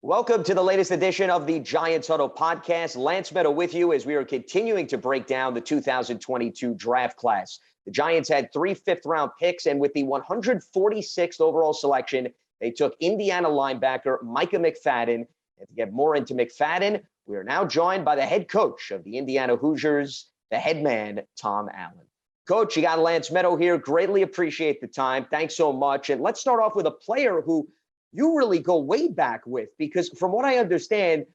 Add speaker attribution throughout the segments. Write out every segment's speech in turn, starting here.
Speaker 1: Welcome to the latest edition of the Giants Huddle podcast. Lance Medow with you as we are continuing to break down the 2022 draft class. The Giants had 3 fifth-round picks, and with the 146th overall selection, they took Indiana linebacker Micah McFadden. And to get more into McFadden, we are now joined by the head coach of the Indiana Hoosiers, the head man, Tom Allen. Coach, you got Lance Medow here. Greatly appreciate the time. Thanks so much. And let's start off with a player who you really go way back with, because from what I understand,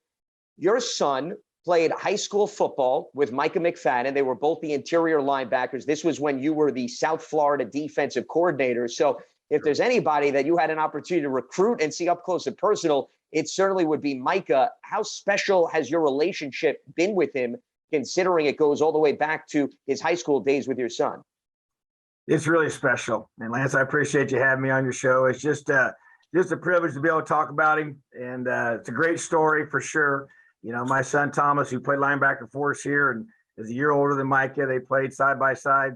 Speaker 1: your son played high school football with Micah McFadden. They were both the interior linebackers. This was when you were the South Florida defensive coordinator. So if there's anybody that you had an opportunity to recruit and see up close and personal, it certainly would be Micah. How special has your relationship been with him, considering it goes all the way back to his high school days with your son?
Speaker 2: It's really special. And Lance, I appreciate you having me on your show. It's just a privilege to be able to talk about him. And it's a great story for sure. You know, my son, Thomas, who played linebacker for us here and is a year older than Micah, they played side by side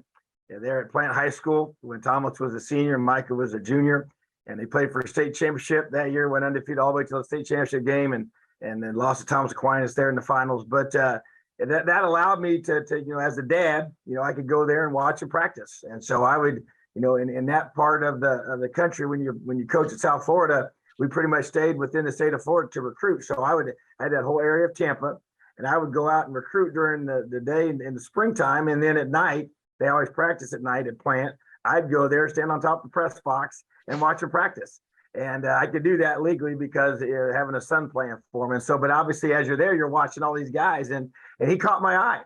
Speaker 2: there at Plant High School when Thomas was a senior and Micah was a junior. And they played for a state championship that year, went undefeated all the way to the state championship game and then lost to Thomas Aquinas there in the finals. But that allowed me to, as a dad, I could go there and watch and practice. And so I would, in that part of the country, when you coach at South Florida, we pretty much stayed within the state of Florida to recruit. So I had that whole area of Tampa, and I would go out and recruit during the day in the springtime. And then at night, they always practice at night at Plant. I'd go there, stand on top of the press box and watch them practice. And I could do that legally because having a son playing for me. And so, but obviously as you're there, you're watching all these guys and he caught my eye,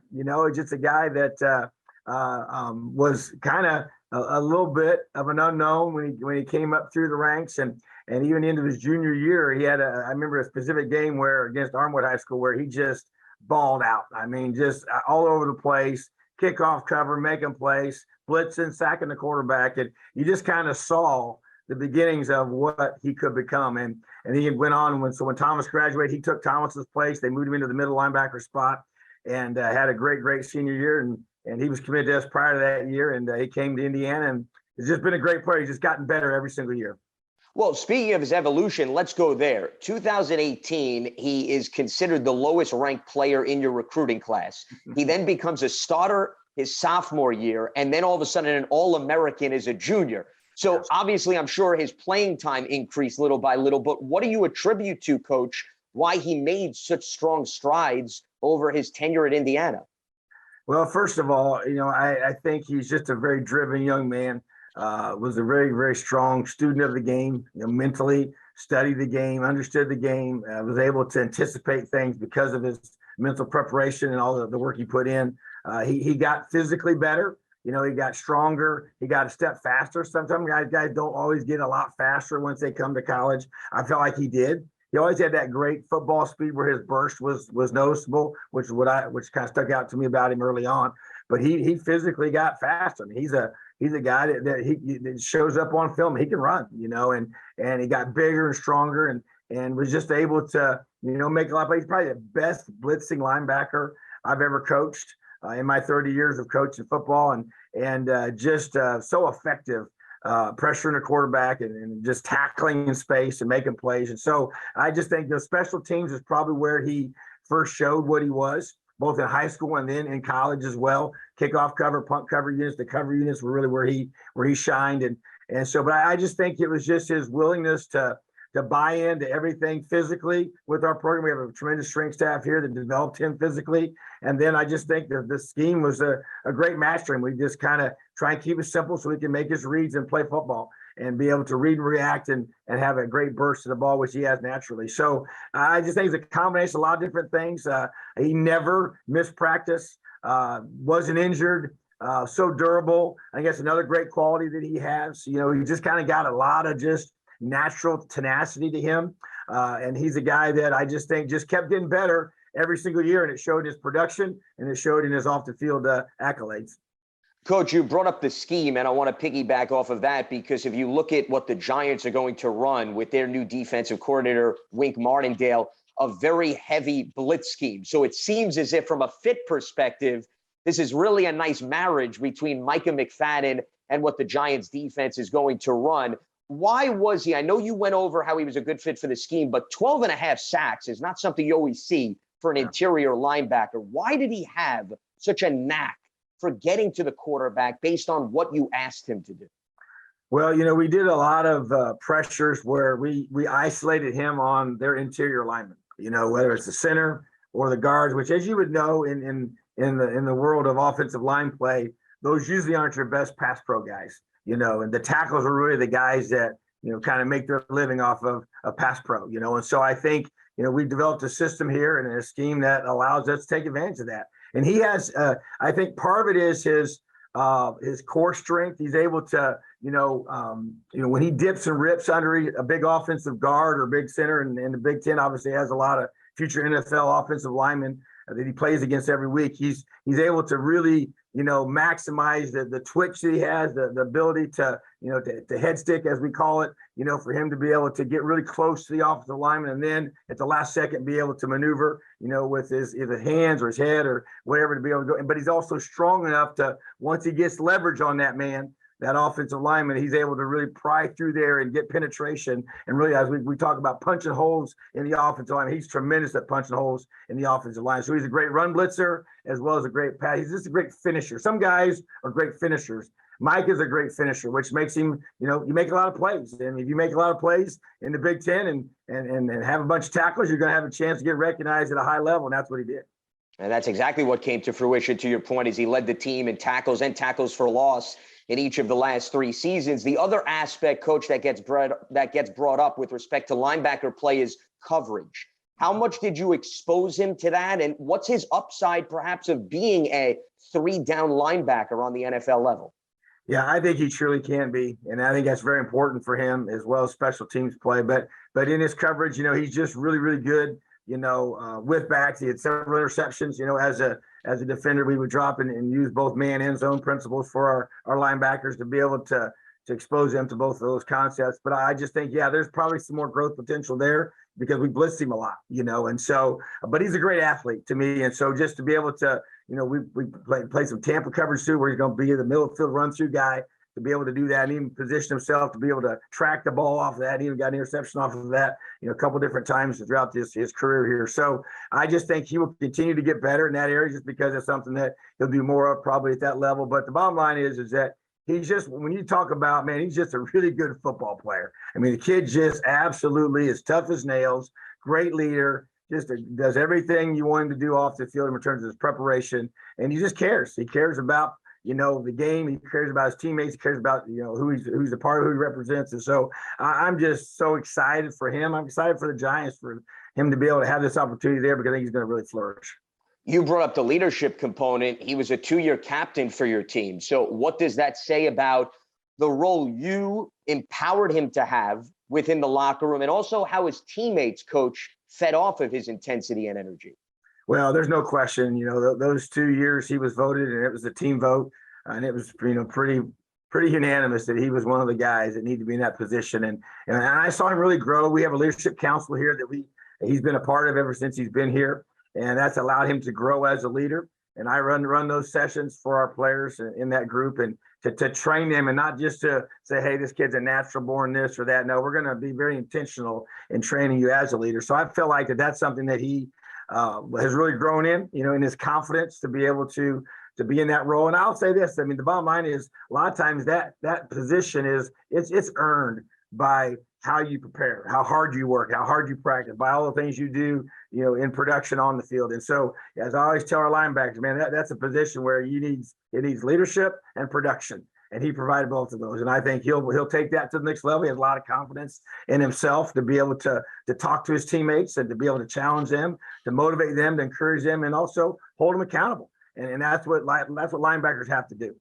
Speaker 2: just a guy that was kind of a little bit of an unknown when he came up through the ranks and even into his junior year, he had I remember a specific game where against Armwood High School where he just balled out. I mean, just all over the place, kickoff cover, making plays, blitzing, sacking the quarterback. And you just kind of saw the beginnings of what he could become. And he went on when Thomas graduated, he took Thomas's place. They moved him into the middle linebacker spot and had a great senior year. And he was committed to us prior to that year. And he came to Indiana and it's just been a great player. He's just gotten better every single year.
Speaker 1: Well, speaking of his evolution, let's go there. 2018, he is considered the lowest ranked player in your recruiting class. He then becomes a starter his sophomore year, and then all of a sudden an All-American as a junior. So obviously, I'm sure his playing time increased little by little, but what do you attribute to, Coach, why he made such strong strides over his tenure at Indiana?
Speaker 2: Well, first of all, I think he's just a very driven young man. Was a very, very strong student of the game, mentally studied the game, understood the game, was able to anticipate things because of his mental preparation and all the work he put in. He got physically better. He got stronger. He got a step faster. Sometimes guys don't always get a lot faster once they come to college. I felt like he did. He always had that great football speed where his burst was noticeable, which kind of stuck out to me about him early on. But he physically got faster. I mean, he's a guy that shows up on film. He can run, and he got bigger and stronger and was just able to, make a lot of plays. He's probably the best blitzing linebacker I've ever coached in my 30 years of coaching football and just so effective. Pressuring a quarterback and just tackling in space and making plays. And so I just think the special teams is probably where he first showed what he was, both in high school and then in college as well. Kickoff cover, punt cover units, the cover units were really where he shined. And so, but I just think it was just his willingness to buy into everything physically with our program. We have a tremendous strength staff here that developed him physically. And then I just think that the scheme was a great match for him. We just kind of try and keep it simple so he can make his reads and play football and be able to read and react and have a great burst to the ball, which he has naturally. So I just think it's a combination of a lot of different things. He never missed practice, wasn't injured, so durable. I guess another great quality that he has, he just kind of got a lot of just natural tenacity to him. And he's a guy that I just think just kept getting better every single year. And it showed his production and it showed in his off the field accolades.
Speaker 1: Coach, you brought up the scheme, and I want to piggyback off of that because if you look at what the Giants are going to run with their new defensive coordinator, Wink Martindale, a very heavy blitz scheme. So it seems as if from a fit perspective, this is really a nice marriage between Micah McFadden and what the Giants defense is going to run. Why was he? I know you went over how he was a good fit for the scheme, but 12 and a half sacks is not something you always see for an interior linebacker. Why did he have such a knack for getting to the quarterback based on what you asked him to do?
Speaker 2: Well, we did a lot of pressures where we isolated him on their interior linemen, whether it's the center or the guards, which, as you would know, in the world of offensive line play, those usually aren't your best pass pro guys, and the tackles are really the guys that, kind of make their living off of a pass pro, and so I think, we developed a system here and a scheme that allows us to take advantage of that. And he has, I think part of it is his core strength. He's able to, when he dips and rips under a big offensive guard or big center, and the Big Ten obviously has a lot of future NFL offensive linemen that he plays against every week. He's able to really, maximize the twitch that he has, the ability to, to head stick, as we call it, for him to be able to get really close to the offensive lineman and then at the last second be able to maneuver, with his either hands or his head or whatever to be able to go. But he's also strong enough to, once he gets leverage on that man, that offensive lineman, he's able to really pry through there and get penetration. And really, as we talk about punching holes in the offensive line, he's tremendous at punching holes in the offensive line. So he's a great run blitzer as well as a great pass. He's just a great finisher. Some guys are great finishers. Mike is a great finisher, which makes him, you make a lot of plays. And if you make a lot of plays in the Big Ten and have a bunch of tackles, you're going to have a chance to get recognized at a high level. And that's what he did.
Speaker 1: And that's exactly what came to fruition, to your point, as he led the team in tackles and tackles for loss in each of the last 3 seasons. The other aspect, Coach, that gets brought up with respect to linebacker play is coverage. How much did you expose him to that? And what's his upside, perhaps, of being a 3-down linebacker on the NFL level?
Speaker 2: Yeah, I think he truly can be. And I think that's very important for him as well as special teams play. But in his coverage, he's just really, really good, with backs. He had several interceptions, as a defender, we would drop and use both man and zone principles for our linebackers to be able to expose them to both of those concepts. But I just think, there's probably some more growth potential there because we blitzed him a lot, and so, but he's a great athlete to me. And so just to be able to, we play some Tampa coverage too, where he's going to be the middle of the field run through guy, to be able to do that and even position himself to be able to track the ball off of that. He even got an interception off of that, a couple different times throughout his career here. So I just think he will continue to get better in that area just because it's something that he'll do more of probably at that level. But the bottom line is that he's just, when you talk about, man, he's just a really good football player. I mean, the kid just absolutely is tough as nails, great leader, just does everything you want him to do off the field in terms of his preparation. And he just cares. He cares about, the game. He cares about his teammates. He cares about, who's a part of who he represents. And so I'm just so excited for him. I'm excited for the Giants, for him to be able to have this opportunity there, because I think he's going to really flourish.
Speaker 1: You brought up the leadership component. He was a 2-year captain for your team. So what does that say about the role you empowered him to have within the locker room, and also how his teammates, Coach, fed off of his intensity and energy?
Speaker 2: Well, there's no question, those 2 years he was voted, and it was a team vote, and it was, pretty unanimous that he was one of the guys that needed to be in that position. And I saw him really grow. We have a leadership council here that he's been a part of ever since he's been here, and that's allowed him to grow as a leader. And I run those sessions for our players in that group, and to train them, and not just to say, hey, this kid's a natural born this or that. No, we're going to be very intentional in training you as a leader. So I feel like that's something that he has really grown in his confidence to be able to be in that role. And I'll say this, the bottom line is a lot of times that position it's earned by how you prepare, how hard you work, how hard you practice, by all the things you do, in production on the field. And so, as I always tell our linebackers, man, that's a position where it needs leadership and production. And he provided both of those. And I think he'll take that to the next level. He has a lot of confidence in himself to be able to talk to his teammates and to be able to challenge them, to motivate them, to encourage them, and also hold them accountable. And that's what linebackers have to do.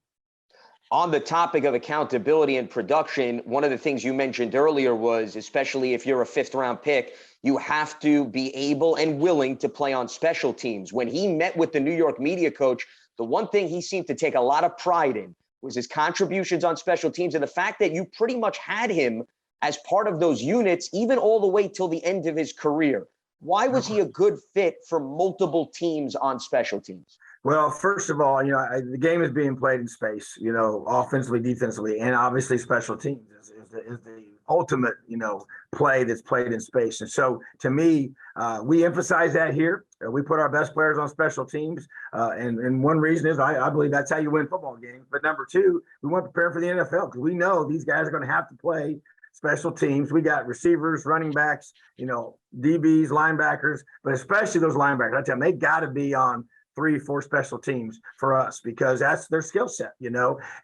Speaker 1: On the topic of accountability and production, one of the things you mentioned earlier was, especially if you're a 5th-round pick, you have to be able and willing to play on special teams. When he met with the New York media coach, the one thing he seemed to take a lot of pride in was his contributions on special teams, and the fact that you pretty much had him as part of those units, even all the way till the end of his career. Why was he a good fit for multiple teams on special teams?
Speaker 2: Well, first of all, the game is being played in space, offensively, defensively, and obviously special teams is the ultimate, play that's played in space. And so to me, we emphasize that here. We put our best players on special teams. And one reason is I believe that's how you win football games. But number two, we want to prepare for the NFL because we know these guys are going to have to play special teams. We got receivers, running backs, DBs, linebackers, but especially those linebackers. I tell them they got to be on 3-4 special teams for us because that's their skill set,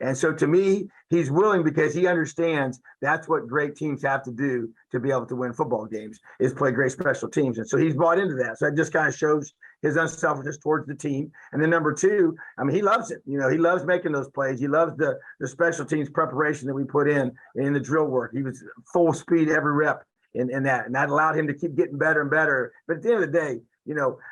Speaker 2: And so to me, he's willing because he understands that's what great teams have to do to be able to win football games is play great special teams. And so he's bought into that. So that just kind of shows his unselfishness towards the team. And then number two, he loves it. He loves making those plays. He loves the special teams preparation that we put in the drill work. He was full speed every rep in that. And that allowed him to keep getting better and better. But at the end of the day,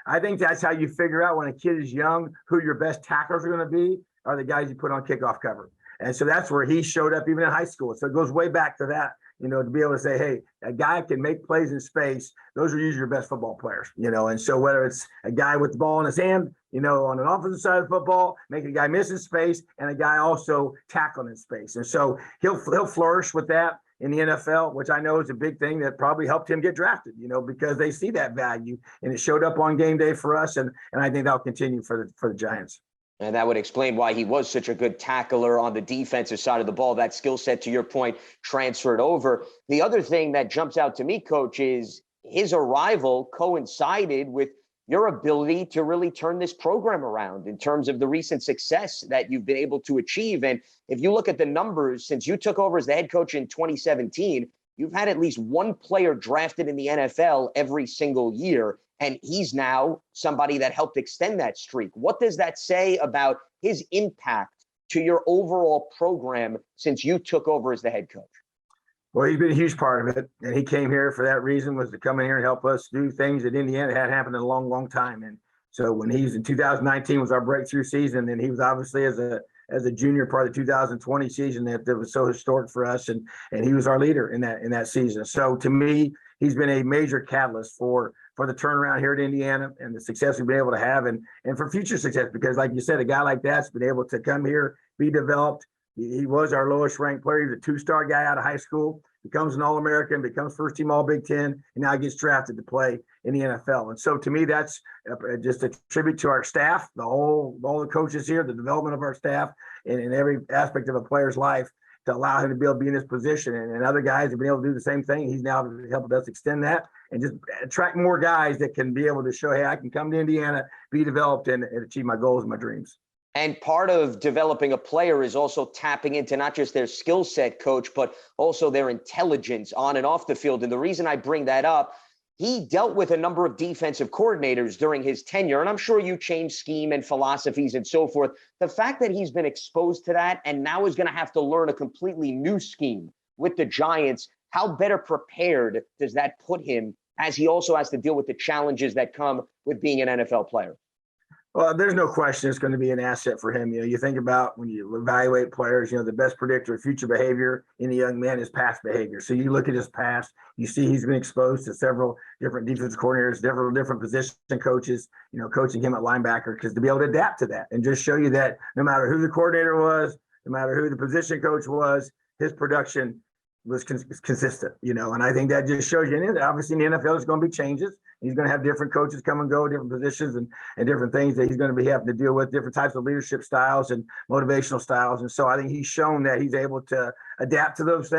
Speaker 2: I think that's how you figure out when a kid is young who your best tacklers are going to be are the guys you put on kickoff cover. And so that's where he showed up even in high school. So it goes way back to that, to be able to say, hey, a guy can make plays in space. Those are usually your best football players, And so whether it's a guy with the ball in his hand, on an offensive side of football, making a guy miss in space and a guy also tackling in space. And so he'll flourish with that in the NFL, which I know is a big thing that probably helped him get drafted, because they see that value and it showed up on game day for us. And I think that'll continue for the Giants.
Speaker 1: And that would explain why he was such a good tackler on the defensive side of the ball. That skill set, to your point, transferred over. The other thing that jumps out to me, Coach, is his arrival coincided with your ability to really turn this program around in terms of the recent success that you've been able to achieve. And if you look at the numbers, since you took over as the head coach in 2017, you've had at least one player drafted in the NFL every single year. And he's now somebody that helped extend that streak. What does that say about his impact to your overall program since you took over as the head coach?
Speaker 2: Well, he's been a huge part of it. And he came here for that reason, was to come in here and help us do things that Indiana hadn't happened in a long, long time. And so when he was in 2019 was our breakthrough season, and he was obviously as a junior part of the 2020 season that was so historic for us. And he was our leader in that season. So to me, he's been a major catalyst for the turnaround here at Indiana and the success we've been able to have and for future success, because like you said, a guy like that's been able to come here, be developed. He was our lowest ranked player. He was a 2-star guy out of high school, becomes an All-American, becomes first team All Big Ten, and now gets drafted to play in the NFL. And so to me, that's just a tribute to our staff, all the coaches here, the development of our staff in every aspect of a player's life to allow him to be able to be in this position. And other guys have been able to do the same thing. He's now helping us extend that and just attract more guys that can be able to show, hey, I can come to Indiana, be developed, and achieve my goals and my dreams.
Speaker 1: And part of developing a player is also tapping into not just their skill set, Coach, but also their intelligence on and off the field. And the reason I bring that up, he dealt with a number of defensive coordinators during his tenure, and I'm sure you changed scheme and philosophies and so forth. The fact that he's been exposed to that and now is going to have to learn a completely new scheme with the Giants, how better prepared does that put him as he also has to deal with the challenges that come with being an NFL player?
Speaker 2: Well, there's no question it's going to be an asset for him. You think about when you evaluate players, the best predictor of future behavior in a young man is past behavior. So you look at his past, you see he's been exposed to several different defensive coordinators, different position coaches, coaching him at linebacker, because to be able to adapt to that and just show you that no matter who the coordinator was, no matter who the position coach was, his production was consistent, and I think that just shows you. And obviously in the NFL, there's going to be changes. He's going to have different coaches come and go, different positions and different things that he's going to be having to deal with, different types of leadership styles and motivational styles. And so I think he's shown that he's able to adapt to those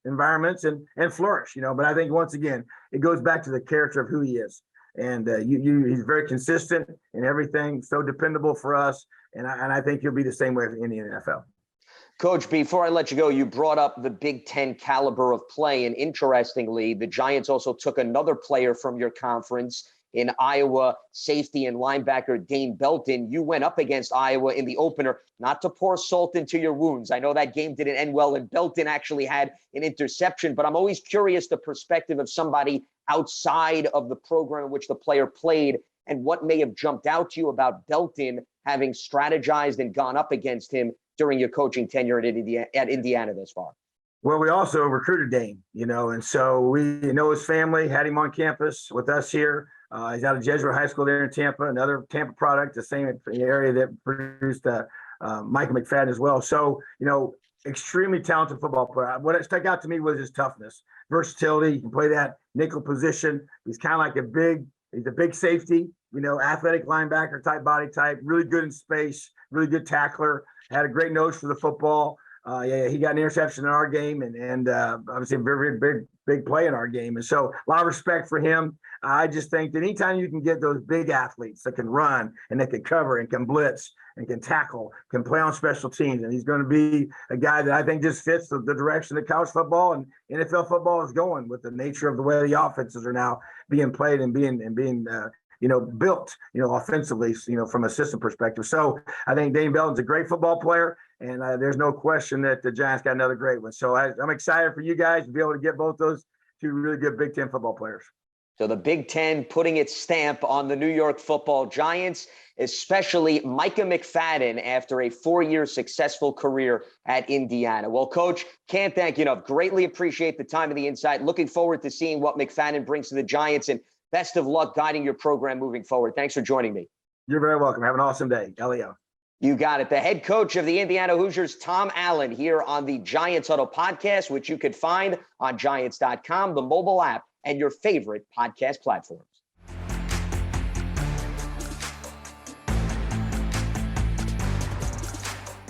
Speaker 2: environments and flourish, But I think once again, it goes back to the character of who he is. And he's very consistent in everything, so dependable for us. And I think he'll be the same way in the NFL.
Speaker 1: Coach, before I let you go, you brought up the Big Ten caliber of play. And interestingly, the Giants also took another player from your conference in Iowa, safety and linebacker Dane Belton. You went up against Iowa in the opener, not to pour salt into your wounds. I know that game didn't end well, and Belton actually had an interception. But I'm always curious the perspective of somebody outside of the program in which the player played and what may have jumped out to you about Belton having strategized and gone up against him during your coaching tenure at Indiana this far.
Speaker 2: Well, we also recruited Dane, and so we know his family, had him on campus with us here. He's out of Jesuit High School there in Tampa, another Tampa product, the same area that produced Micah McFadden as well. So, extremely talented football player. What stuck out to me was his toughness, versatility. He can play that nickel position. He's kind of like he's a big safety, athletic linebacker type body type, really good in space, really good tackler, had a great nose for the football. He got an interception in our game and obviously a very, very big play in our game. And so a lot of respect for him. I just think that anytime you can get those big athletes that can run and that can cover and can blitz and can tackle, can play on special teams, and he's going to be a guy that I think just fits the direction that college football and NFL football is going with the nature of the way the offenses are now being played and being built, offensively, from a system perspective. So I think Dane Belton's a great football player, and there's no question that the Giants got another great one. So I'm excited for you guys to be able to get both those two really good Big Ten football players.
Speaker 1: So the Big Ten putting its stamp on the New York Football Giants, especially Micah McFadden after a 4-year successful career at Indiana. Well, Coach, can't thank you enough. Greatly appreciate the time and the insight. Looking forward to seeing what McFadden brings to the Giants, and best of luck guiding your program moving forward. Thanks for joining me.
Speaker 2: You're very welcome. Have an awesome day. Elio.
Speaker 1: You got it. The head coach of the Indiana Hoosiers, Tom Allen, here on the Giants Huddle podcast, which you could find on Giants.com, the mobile app, and your favorite podcast platform.